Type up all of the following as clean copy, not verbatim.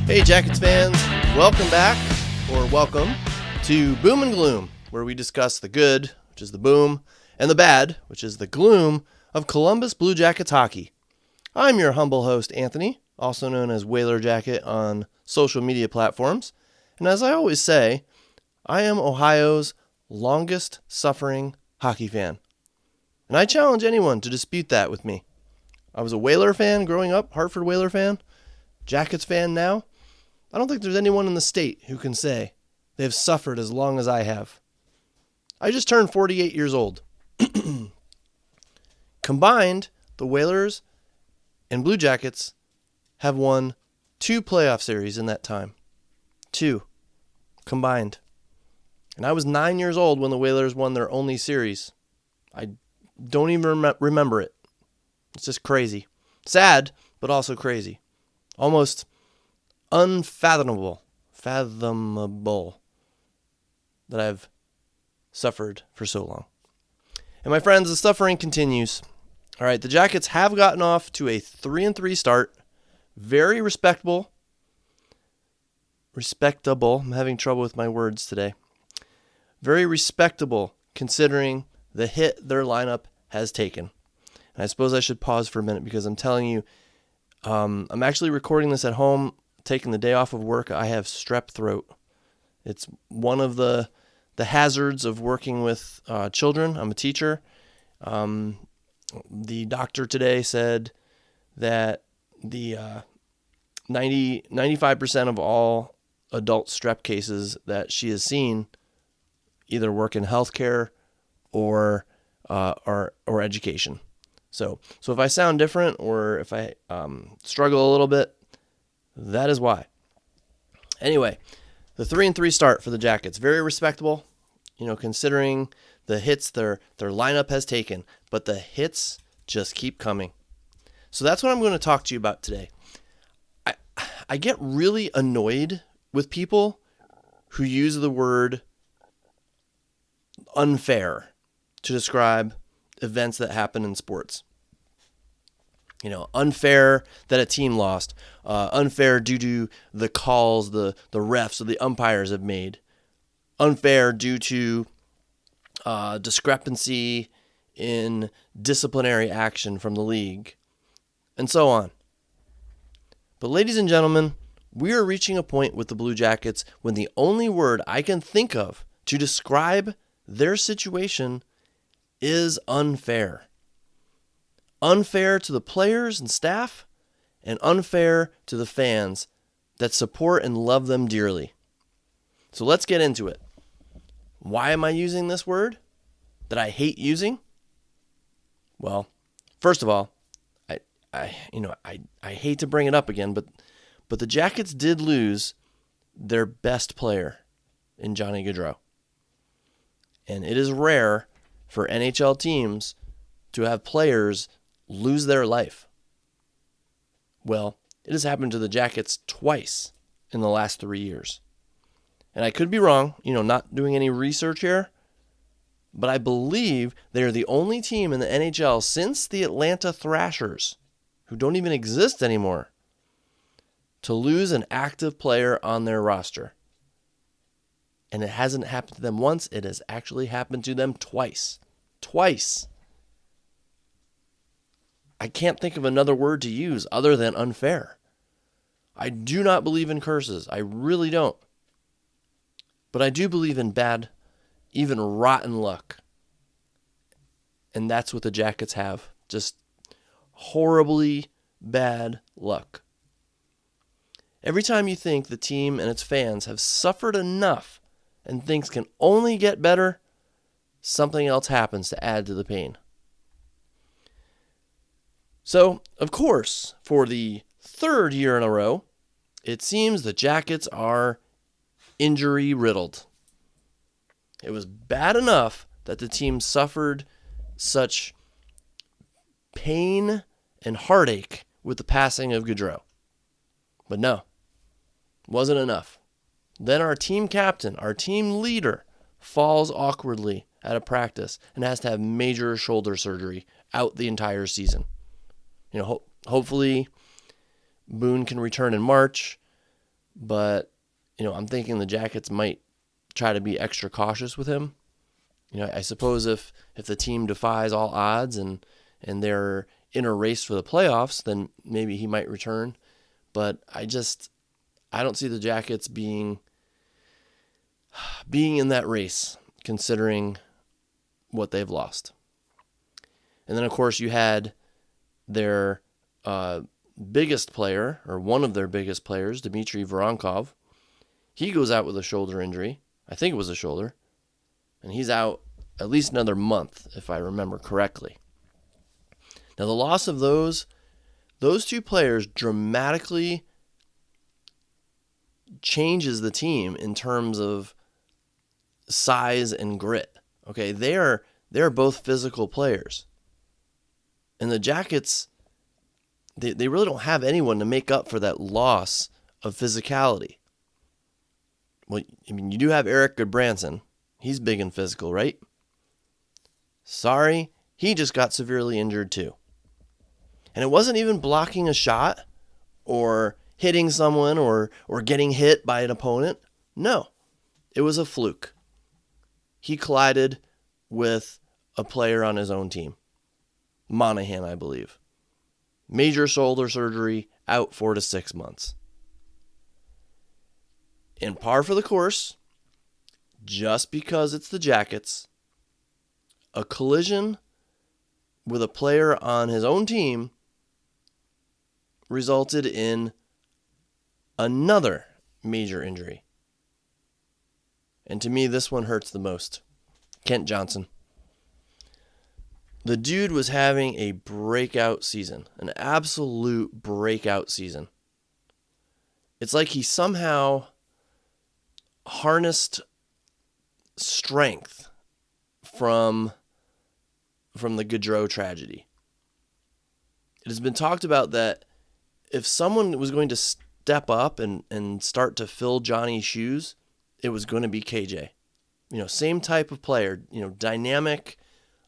Hey Jackets fans, welcome back, or welcome to Boom and Gloom, where we discuss the good, which is the boom, and the bad, which is the gloom, of Columbus Blue Jackets hockey. I'm your humble host, Anthony, also known as Whaler Jacket on social media platforms, and as I always say, I am Ohio's longest suffering hockey fan. And I challenge anyone to dispute that with me. I was a Whaler fan growing up, Hartford Whaler fan, Jackets fan now. I don't think there's anyone in the state who can say they've suffered as long as I have. I just turned 48 years old. Combined, the Whalers and Blue Jackets have won 2 playoff series in that time. 2 combined. And I was 9 years old when the Whalers won their only series. I don't even remember it. It's just crazy. Sad, but also crazy. Almost unfathomable that I've suffered for so long. And my friends, the suffering continues. All right, the Jackets have gotten off to a 3-3 start. Very respectable. I'm having trouble with my words today. Very respectable considering the hit their lineup has taken. And I suppose I should pause for a minute because I'm telling you, I'm actually recording this at home, taking the day off of work. I have strep throat. It's one of the hazards of working with children. I'm a teacher. The doctor today said that the 95% of all adult strep cases that she has seen either work in healthcare or education. So if I sound different or if I struggle a little bit, that is why. Anyway, the 3-3 start for the Jackets, very respectable, considering the hits their lineup has taken, but the hits just keep coming. So that's what I'm going to talk to you about today. I get really annoyed with people who use the word unfair to describe events that happen in sports. Unfair that a team lost, unfair due to the calls the refs or the umpires have made, unfair due to discrepancy in disciplinary action from the league, and so on. But ladies and gentlemen, we are reaching a point with the Blue Jackets when the only word I can think of to describe their situation is unfair. Unfair to the players and staff, and unfair to the fans that support and love them dearly. So let's get into it. Why am I using this word that I hate using? Well, first of all, I hate to bring it up again, but the Jackets did lose their best player in Johnny Gaudreau. And it is rare for NHL teams to have players lose their life. Well, it has happened to the Jackets twice in the last 3 years. And I could be wrong, not doing any research here, but I believe they're the only team in the NHL since the Atlanta Thrashers, who don't even exist anymore, to lose an active player on their roster. And it hasn't happened to them once, it has actually happened to them twice. Twice. I can't think of another word to use other than unfair. I do not believe in curses. I really don't. But I do believe in bad, even rotten luck. And that's what the Jackets have. Just horribly bad luck. Every time you think the team and its fans have suffered enough and things can only get better, something else happens to add to the pain. So, of course, for the 3rd year in a row, it seems the Jackets are injury-riddled. It was bad enough that the team suffered such pain and heartache with the passing of Gaudreau. But no, wasn't enough. Then our team captain, our team leader, falls awkwardly at a practice and has to have major shoulder surgery out the entire season. Hopefully Boone can return in March. But, I'm thinking the Jackets might try to be extra cautious with him. I suppose if the team defies all odds and they're in a race for the playoffs, then maybe he might return. But I don't see the Jackets being in that race, considering what they've lost. And then, of course, you had their biggest player, or one of their biggest players, Dmitry Voronkov. He goes out with a shoulder injury. I think it was a shoulder. And he's out at least another month, if I remember correctly. Now, the loss of those two players dramatically changes the team in terms of size and grit. Okay, they're both physical players. And the Jackets, they really don't have anyone to make up for that loss of physicality. Well, you do have Eric Goodbranson. He's big and physical, right? Sorry, he just got severely injured too. And it wasn't even blocking a shot or hitting someone or getting hit by an opponent. No, it was a fluke. He collided with a player on his own team. Monahan, I believe. Major shoulder surgery, out 4 to 6 months. And par for the course, just because it's the Jackets, a collision with a player on his own team resulted in another major injury. And to me, this one hurts the most. Kent Johnson. The dude was having a breakout season, an absolute breakout season. It's like he somehow harnessed strength from the Gaudreau tragedy. It has been talked about that if someone was going to step up and start to fill Johnny's shoes, it was going to be KJ. Same type of player, dynamic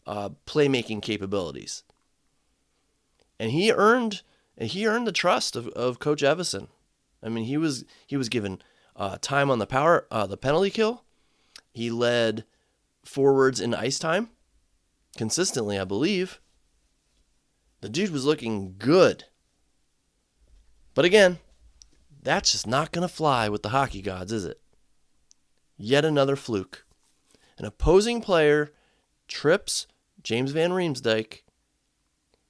playmaking capabilities. And he earned the trust of Coach Evison. I mean, he was given time on the penalty kill. He led forwards in ice time consistently, I believe. The dude was looking good. But again, that's just not going to fly with the hockey gods, is it? Yet another fluke. An opposing player trips James Van Riemsdyk.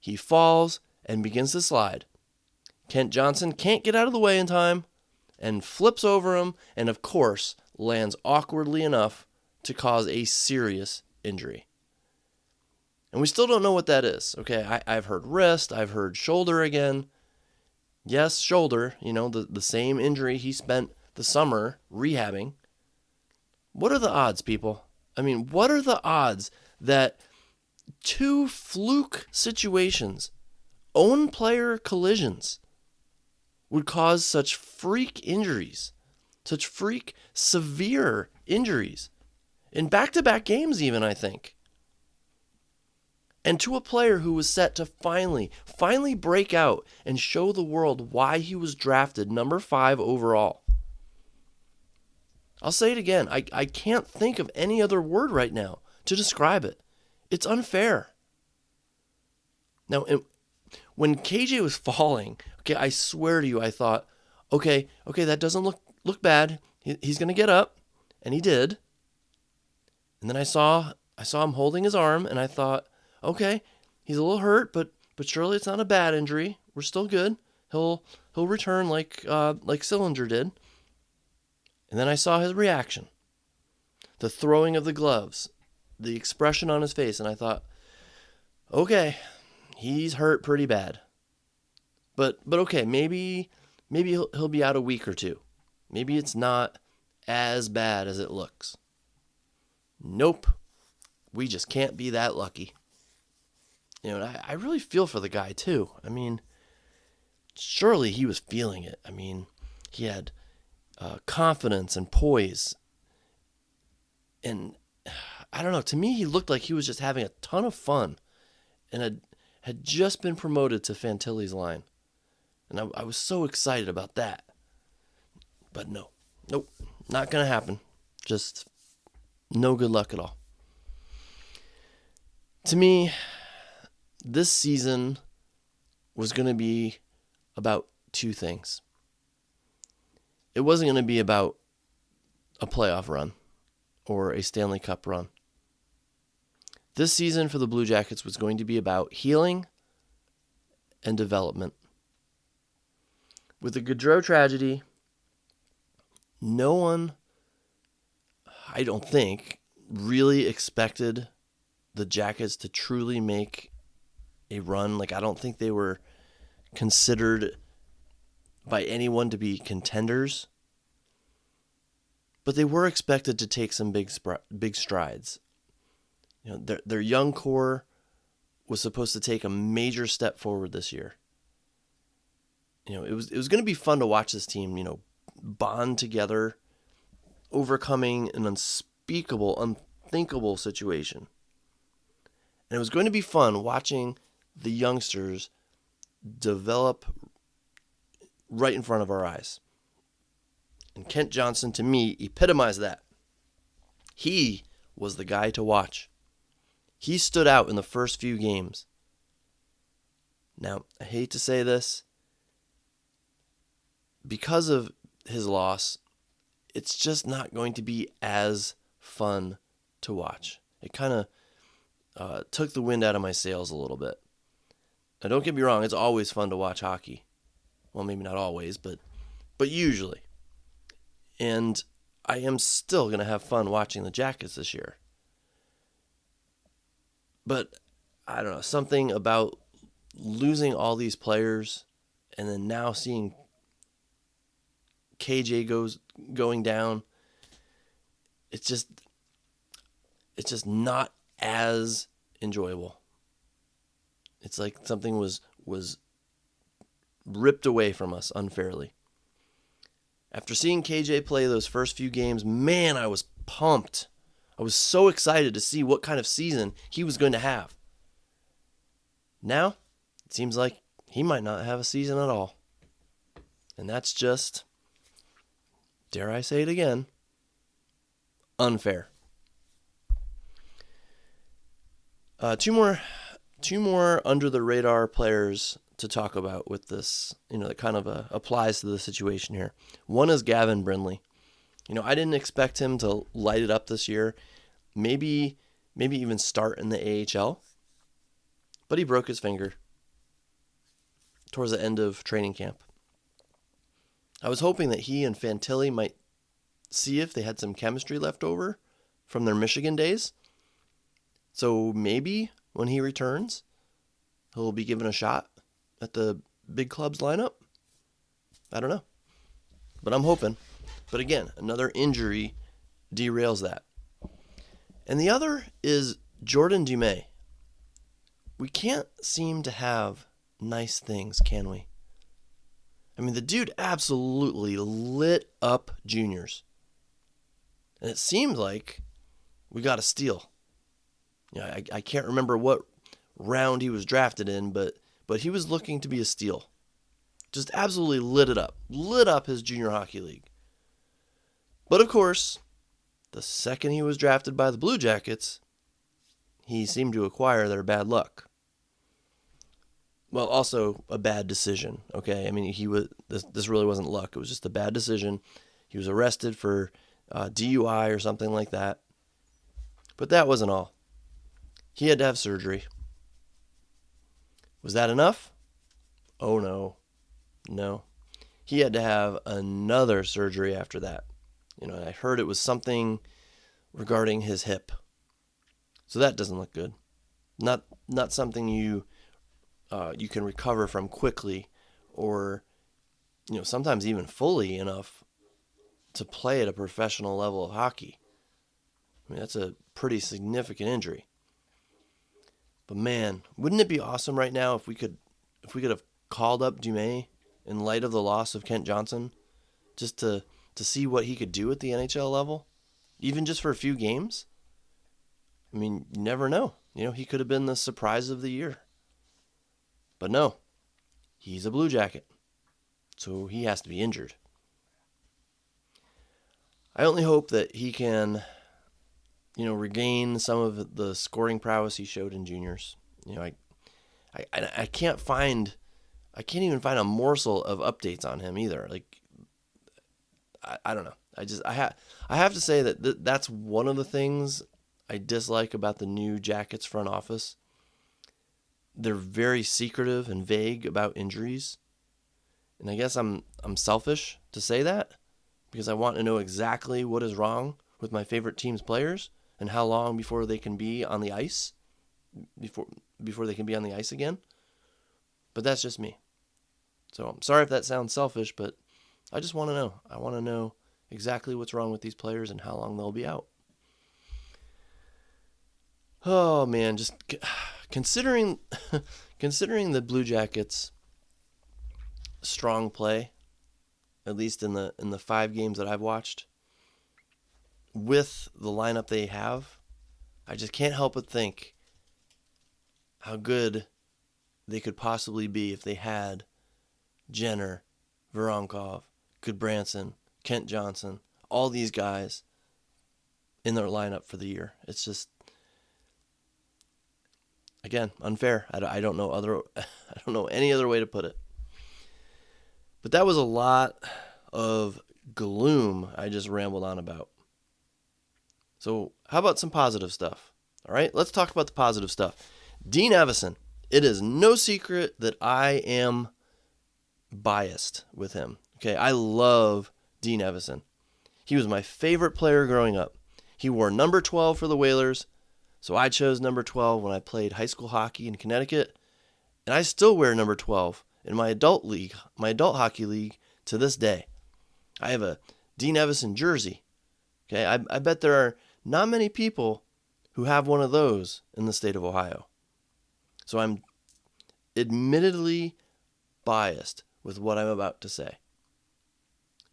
He falls and begins to slide. Kent Johnson can't get out of the way in time and flips over him and, of course, lands awkwardly enough to cause a serious injury. And we still don't know what that is. Okay, I've heard wrist, I've heard shoulder again. Yes, shoulder, the same injury he spent the summer rehabbing. What are the odds, people? I mean, what are the odds that two fluke situations, own player collisions, would cause such freak injuries, such freak severe injuries, in back-to-back games even, I think. And to a player who was set to finally break out and show the world why he was drafted number 5 overall. I'll say it again. I can't think of any other word right now to describe it. It's unfair. Now, when KJ was falling, okay, I swear to you, I thought, okay, that doesn't look bad. He's going to get up, and he did. And then I saw him holding his arm, and I thought, okay, he's a little hurt, but surely it's not a bad injury. We're still good. He'll return like Sillinger did. And then I saw his reaction, the throwing of the gloves, the expression on his face, and I thought, okay, he's hurt pretty bad. But okay, maybe he'll be out a week or two. Maybe it's not as bad as it looks. Nope, we just can't be that lucky. And I really feel for the guy too. I mean, surely he was feeling it. I mean, he had confidence and poise. And I don't know, to me, he looked like he was just having a ton of fun and had just been promoted to Fantilli's line. And I was so excited about that. But nope, not going to happen. Just no good luck at all. To me, this season was going to be about two things. It wasn't going to be about a playoff run or a Stanley Cup run. This season for the Blue Jackets was going to be about healing and development. With the Gaudreau tragedy, no one, I don't think, really expected the Jackets to truly make a run. Like, I don't think they were considered by anyone to be contenders. But they were expected to take some big strides. You know, their young core was supposed to take a major step forward this year. You know, it was going to be fun to watch this team, you know, bond together, overcoming an unthinkable situation. And it was going to be fun watching the youngsters develop right in front of our eyes. And Kent Johnson, to me, epitomized that. He was the guy to watch. He stood out in the first few games. Now, I hate to say this. Because of his loss, it's just not going to be as fun to watch. It kind of took the wind out of my sails a little bit. Now, don't get me wrong, it's always fun to watch hockey. Well, maybe not always, but usually. And I am still going to have fun watching the Jackets this year. But, I don't know, something about losing all these players and then now seeing KJ going down, it's just not as enjoyable. It's like something was ripped away from us unfairly. After seeing KJ play those first few games, man, I was pumped. I was so excited to see what kind of season he was going to have. Now, it seems like he might not have a season at all. And that's just, dare I say it again, unfair. Two more under the radar players to talk about with this, you know, that kind of applies to the situation here. One is Gavin Brindley. You know, I didn't expect him to light it up this year. Maybe even start in the AHL. But he broke his finger towards the end of training camp. I was hoping that he and Fantilli might see if they had some chemistry left over from their Michigan days. So maybe when he returns, he'll be given a shot at the big clubs lineup. I don't know. But I'm hoping. But again, another injury derails that. And the other is Jordan Dumais. We can't seem to have nice things, can we? I mean, the dude absolutely lit up juniors. And it seemed like we got a steal. You know, I can't remember what round he was drafted in, but he was looking to be a steal. Just absolutely lit it up. Lit up his junior hockey league. But of course, the second he was drafted by the Blue Jackets, he seemed to acquire their bad luck. Well, also a bad decision, okay? I mean, this really wasn't luck. It was just a bad decision. He was arrested for DUI or something like that. But that wasn't all. He had to have surgery. Was that enough? Oh, no. No. He had to have another surgery after that. You know, I heard it was something regarding his hip. So that doesn't look good. Not something you can recover from quickly, or, you know, sometimes even fully enough to play at a professional level of hockey. I mean, that's a pretty significant injury. But man, wouldn't it be awesome right now if we could have called up Dumais in light of the loss of Kent Johnson, just to see what he could do at the NHL level, even just for a few games? I mean, you never know. You know, he could have been the surprise of the year. But no, he's a Blue Jacket, so he has to be injured. I only hope that he can, regain some of the scoring prowess he showed in juniors. I I can't even find a morsel of updates on him either. Like, I don't know. I have to say that that's one of the things I dislike about the new Jackets front office. They're very secretive and vague about injuries. And I guess I'm selfish to say that because I want to know exactly what is wrong with my favorite team's players and how long before they can be on the ice before they can be on the ice again. But that's just me. So I'm sorry if that sounds selfish, but I just want to know. I want to know exactly what's wrong with these players and how long they'll be out. Oh man, just considering considering the Blue Jackets' strong play, at least in the 5 games that I've watched, with the lineup they have, I just can't help but think how good they could possibly be if they had Jenner, Voronkov, Goodbranson, Kent Johnson, all these guys in their lineup for the year. It's just, again, unfair. I don't know I don't know any other way to put it. But that was a lot of gloom I just rambled on about. So how about some positive stuff? All right, let's talk about the positive stuff. Dean Evason. It is no secret that I am biased with him. Okay, I love Dean Evason. He was my favorite player growing up. He wore number 12 for the Whalers, so I chose number 12 when I played high school hockey in Connecticut, and I still wear number 12 in my adult hockey league to this day. I have a Dean Evason jersey. Okay, I bet there are not many people who have one of those in the state of Ohio. So I'm admittedly biased with what I'm about to say.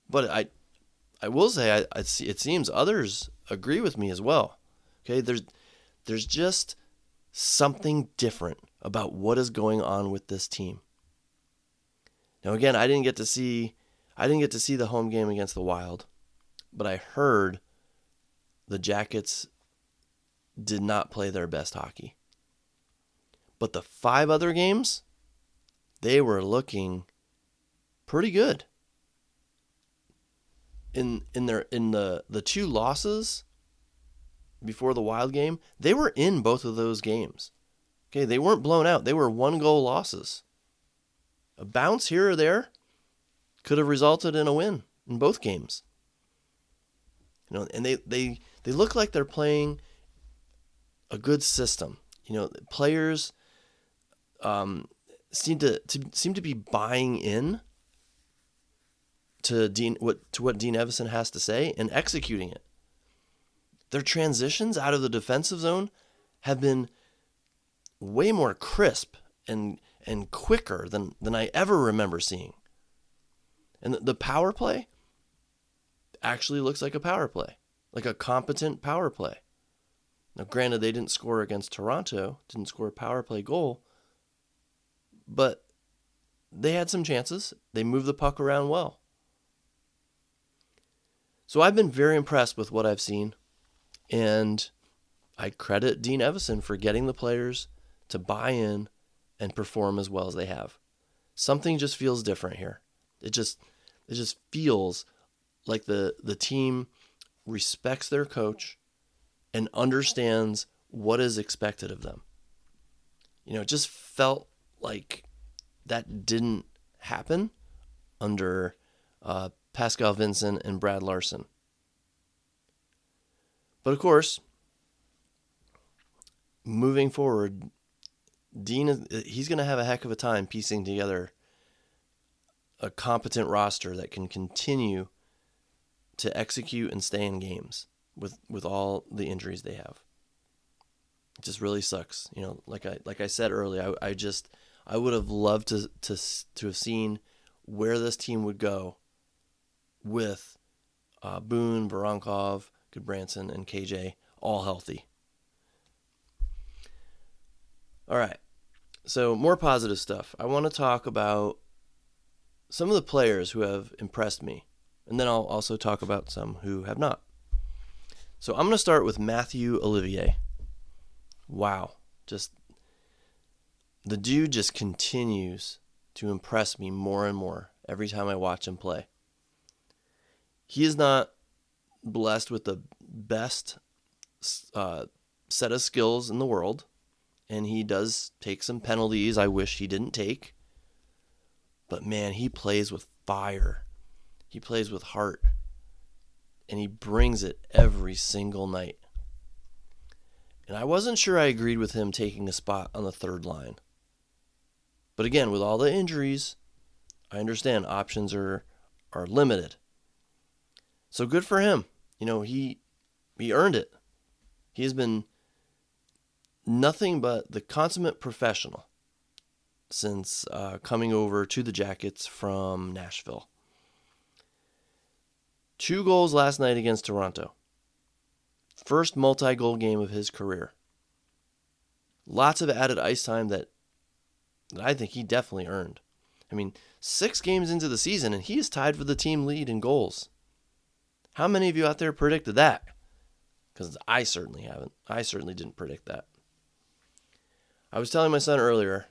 But I will say it seems others agree with me as well. Okay, there's just something different about what is going on with this team. Now again, I didn't get to see the home game against the Wild, but I heard the Jackets did not play their best hockey. But the 5 other games, they were looking pretty good. In the 2 losses before the Wild game, they were in both of those games. Okay, they weren't blown out. They were 1-goal losses. A bounce here or there could have resulted in a win in both games. And they look like they're playing a good system. Players seem to be buying in to what Dean Evason has to say and executing it. Their transitions out of the defensive zone have been way more crisp and quicker than I ever remember seeing. And the power play actually looks like a power play, like a competent power play. Now, granted, they didn't score against Toronto, didn't score a power play goal, but they had some chances. They moved the puck around well. So I've been very impressed with what I've seen, and I credit Dean Evason for getting the players to buy in and perform as well as they have. Something just feels different here. It just feels like the team respects their coach and understands what is expected of them. It just felt like that didn't happen under Pascal Vincent and Brad Larson. But of course, moving forward, he's going to have a heck of a time piecing together a competent roster that can continue to execute and stay in games with all the injuries they have. It just really sucks. Like I said earlier, I would have loved to have seen where this team would go with Boone, Voronkov, Goodbranson, and KJ all healthy. All right, so more positive stuff. I want to talk about some of the players who have impressed me And then I'll also talk about some who have not. So I'm going to start with Matthew Olivier. Wow. The dude just continues to impress me more and more every time I watch him play. He is not blessed with the best set of skills in the world, and he does take some penalties I wish he didn't take. But man, he plays with fire. He plays with heart. And he brings it every single night. And I wasn't sure I agreed with him taking a spot on the third line. But again, with all the injuries, I understand options are limited. So good for him. He earned it. He has been nothing but the consummate professional since coming over to the Jackets from Nashville. 2 goals last night against Toronto. First multi-goal game of his career. Lots of added ice time that I think he definitely earned. 6 games into the season and he is tied for the team lead in goals. How many of you out there predicted that? Because I certainly haven't. I certainly didn't predict that. I was telling my son earlier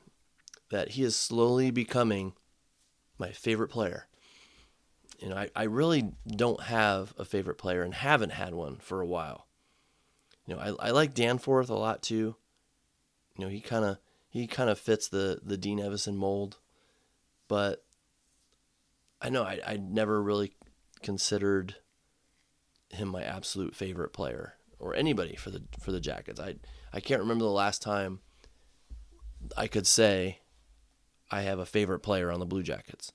that he is slowly becoming my favorite player. I really don't have a favorite player and haven't had one for a while. I like Danforth a lot too. He kind of fits the Dean Evison mold, but I know I never really considered him my absolute favorite player or anybody for the Jackets. I can't remember the last time I could say I have a favorite player on the Blue Jackets.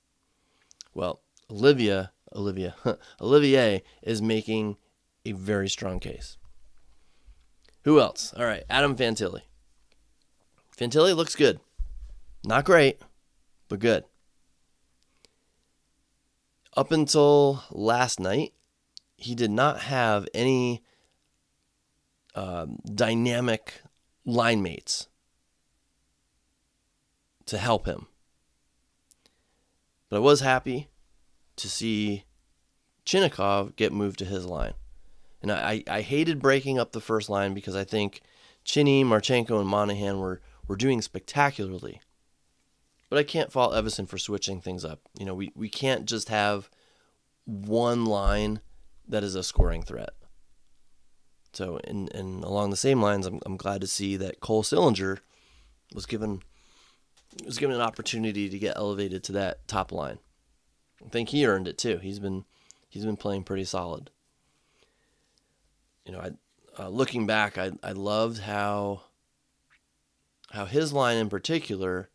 Well, Olivier is making a very strong case. Who else? All right, Adam Fantilli. Fantilli looks good. Not great, but good. Up until last night, he did not have any dynamic line mates to help him. But I was happy to see Chinnikov get moved to his line. And I hated breaking up the first line because I think Chinny, Marchenko, and Monahan were doing spectacularly. But I can't fault Evison for switching things up. We can't just have one line that is a scoring threat. So, and along the same lines, I'm glad to see that Cole Sillinger was given an opportunity to get elevated to that top line. I think he earned it too. He's been playing pretty solid. Looking back, I loved how his line in particular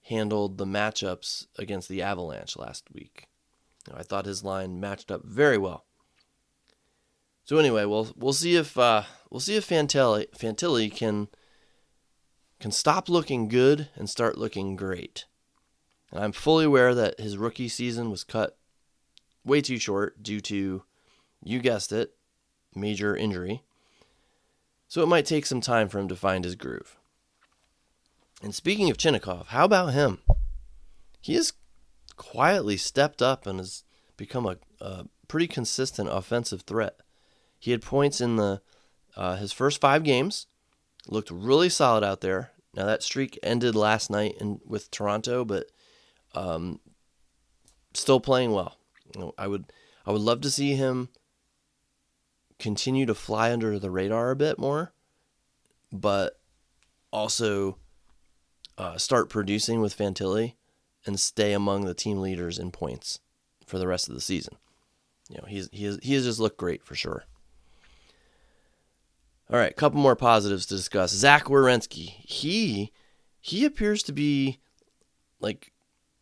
handled the matchups against the Avalanche last week. I thought his line matched up very well. So anyway, we'll see if Fantilli can stop looking good and start looking great. And I'm fully aware that his rookie season was cut way too short due to, you guessed it, major injury. So it might take some time for him to find his groove. And speaking of Chinnikov, how about him? He has quietly stepped up and has become a pretty consistent offensive threat. He had points in his first 5 games, looked really solid out there. Now that streak ended last night with Toronto, but still playing well. I would love to see him continue to fly under the radar a bit more, but also start producing with Fantilli and stay among the team leaders in points for the rest of the season. He has just looked great for sure. All right, a couple more positives to discuss. Zach Werenski, he appears to be like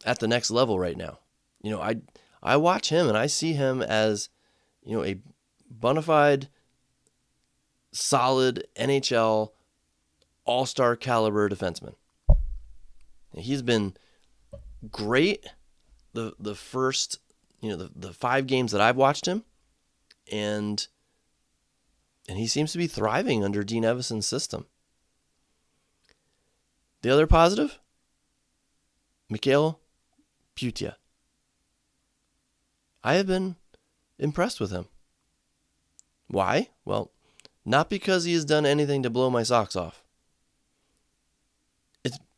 at the next level right now. I watch him and I see him as a bona fide, solid NHL all-star caliber defenseman. He's been great the first the 5 games that I've watched him, and he seems to be thriving under Dean Evison's system. The other positive, Mikhail Putia. I have been impressed with him. Why? Well, not because he has done anything to blow my socks off.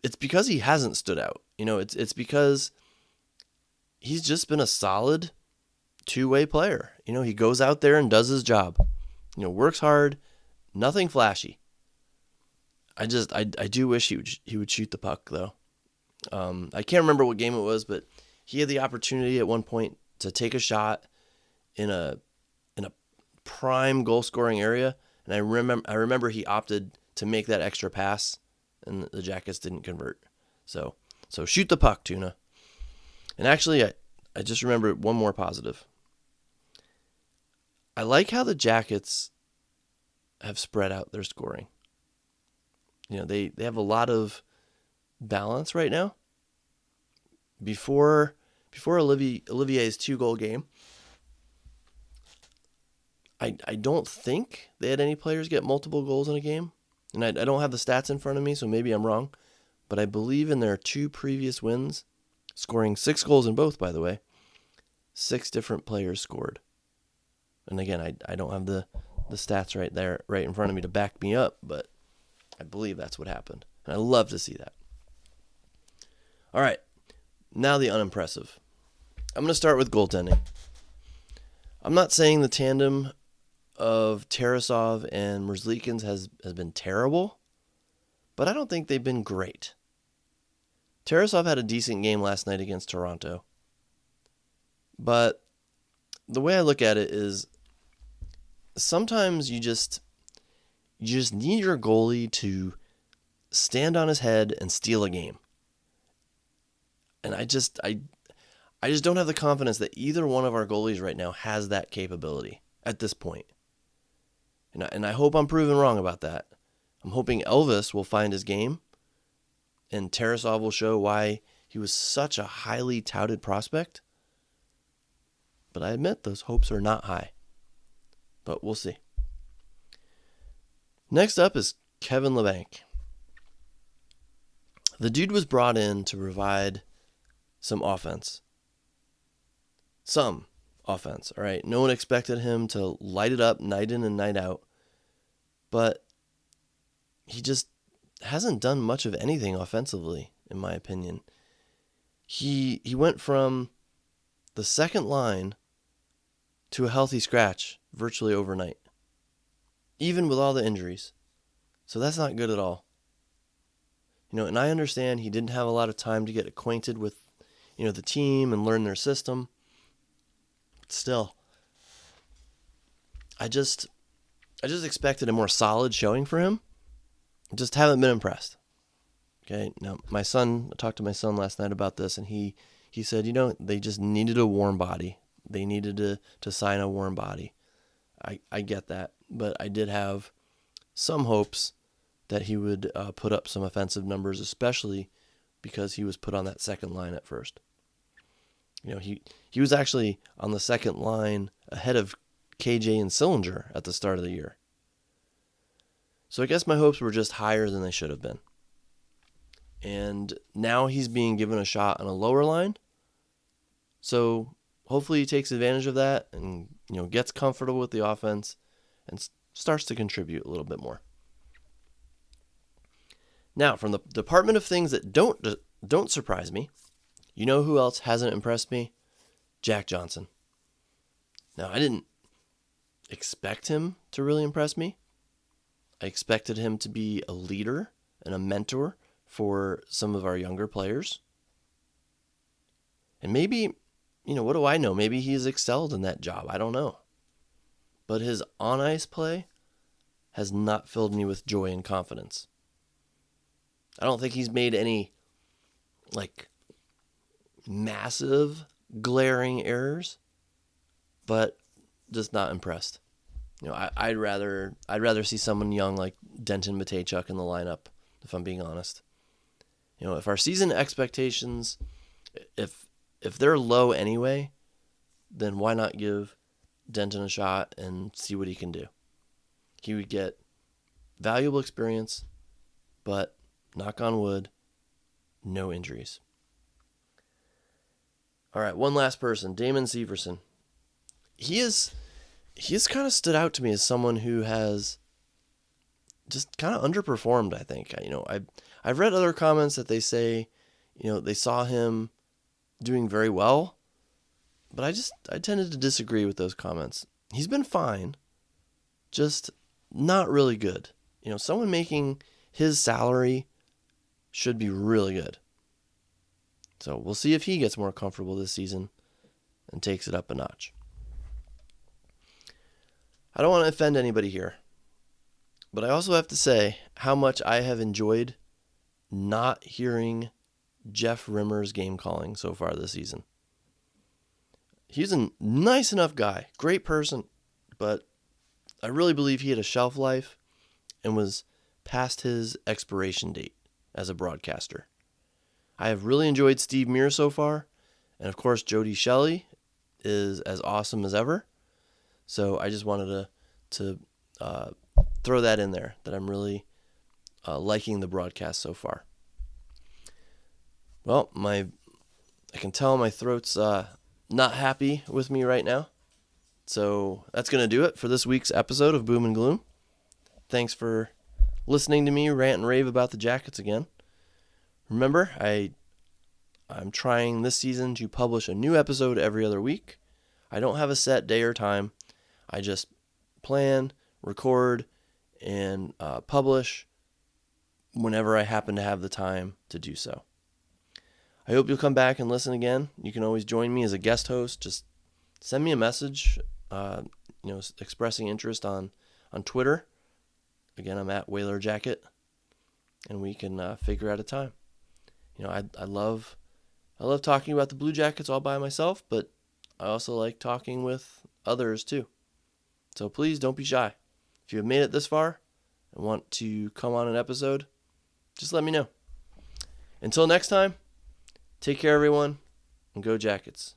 It's because he hasn't stood out. It's because he's just been a solid two-way player. He goes out there and does his job. Works hard, nothing flashy. I do wish he would shoot the puck though. I can't remember what game it was, but he had the opportunity at one point to take a shot in a prime goal scoring area, and I remember he opted to make that extra pass, and the Jackets didn't convert. So shoot the puck, Tuna. And actually, I just remembered one more positive. I like how the Jackets have spread out their scoring. They have a lot of balance right now. Before Olivier's 2-goal game, I don't think they had any players get multiple goals in a game. And I don't have the stats in front of me, so maybe I'm wrong. But I believe in their 2 previous wins, scoring 6 goals in both, by the way, 6 different players scored. And again, I don't have the stats right in front of me to back me up, but I believe that's what happened. And I love to see that. All right, now the unimpressive. I'm going to start with goaltending. I'm not saying the tandem of Tarasov and Merzlikins has been terrible, but I don't think they've been great. Tarasov had a decent game last night against Toronto, but the way I look at it is sometimes you just need your goalie to stand on his head and steal a game. And I just don't have the confidence that either one of our goalies right now has that capability at this point. And I hope I'm proven wrong about that. I'm hoping Elvis will find his game and Tarasov will show why he was such a highly touted prospect. But I admit those hopes are not high. But we'll see. Next up is Kevin Labanc. The dude was brought in to provide some offense. Some offense, all right? No one expected him to light it up night in and night out. But he just hasn't done much of anything offensively, in my opinion. He went from the second line to a healthy scratch virtually overnight, even with all the injuries. So that's not good at all. And I understand he didn't have a lot of time to get acquainted with, the team and learn their system. But still, I just expected a more solid showing for him. Just haven't been impressed. Okay, now I talked to my son last night about this, and he said, they just needed a warm body. They needed to sign a warm body. I get that, but I did have some hopes that he would put up some offensive numbers, especially because he was put on that second line at first. He was actually on the second line ahead of KJ and Sillinger at the start of the year. So I guess my hopes were just higher than they should have been. And now he's being given a shot on a lower line. So hopefully he takes advantage of that and gets comfortable with the offense and starts to contribute a little bit more. Now, from the department of things that don't surprise me, you know who else hasn't impressed me? Jack Johnson. Now, I didn't expect him to really impress me. I expected him to be a leader and a mentor for some of our younger players. And maybe, what do I know? Maybe he's excelled in that job. I don't know. But his on-ice play has not filled me with joy and confidence. I don't think he's made any, massive, glaring errors, but just not impressed. I'd rather see someone young like Denton Matejchuk in the lineup, if I'm being honest. If our season expectations, if they're low anyway, then why not give Denton a shot and see what he can do? He would get valuable experience, but knock on wood, no injuries. All right, one last person, Damon Severson. he has kind of stood out to me as someone who has just kind of underperformed, I think. I've read other comments that they say, they saw him doing very well, but I tended to disagree with those comments. He's been fine, just not really good. Someone making his salary should be really good. So we'll see if he gets more comfortable this season and takes it up a notch. I don't want to offend anybody here, but I also have to say how much I have enjoyed not hearing Jeff Rimmer's game calling so far this season. He's a nice enough guy, great person, but I really believe he had a shelf life and was past his expiration date as a broadcaster. I have really enjoyed Steve Mears so far, and of course Jody Shelley is as awesome as ever. So I just wanted to throw that in there, that I'm really liking the broadcast so far. Well, I can tell my throat's not happy with me right now. So that's going to do it for this week's episode of Boom and Gloom. Thanks for listening to me rant and rave about the Jackets again. Remember, I'm trying this season to publish a new episode every other week. I don't have a set day or time. I just plan, record, and publish whenever I happen to have the time to do so. I hope you'll come back and listen again. You can always join me as a guest host. Just send me a message, expressing interest on Twitter. Again, I'm at Whaler Jacket, and we can figure out a time. I love talking about the Blue Jackets all by myself, but I also like talking with others too. So please don't be shy. If you have made it this far and want to come on an episode, just let me know. Until next time, take care, everyone, and go Jackets.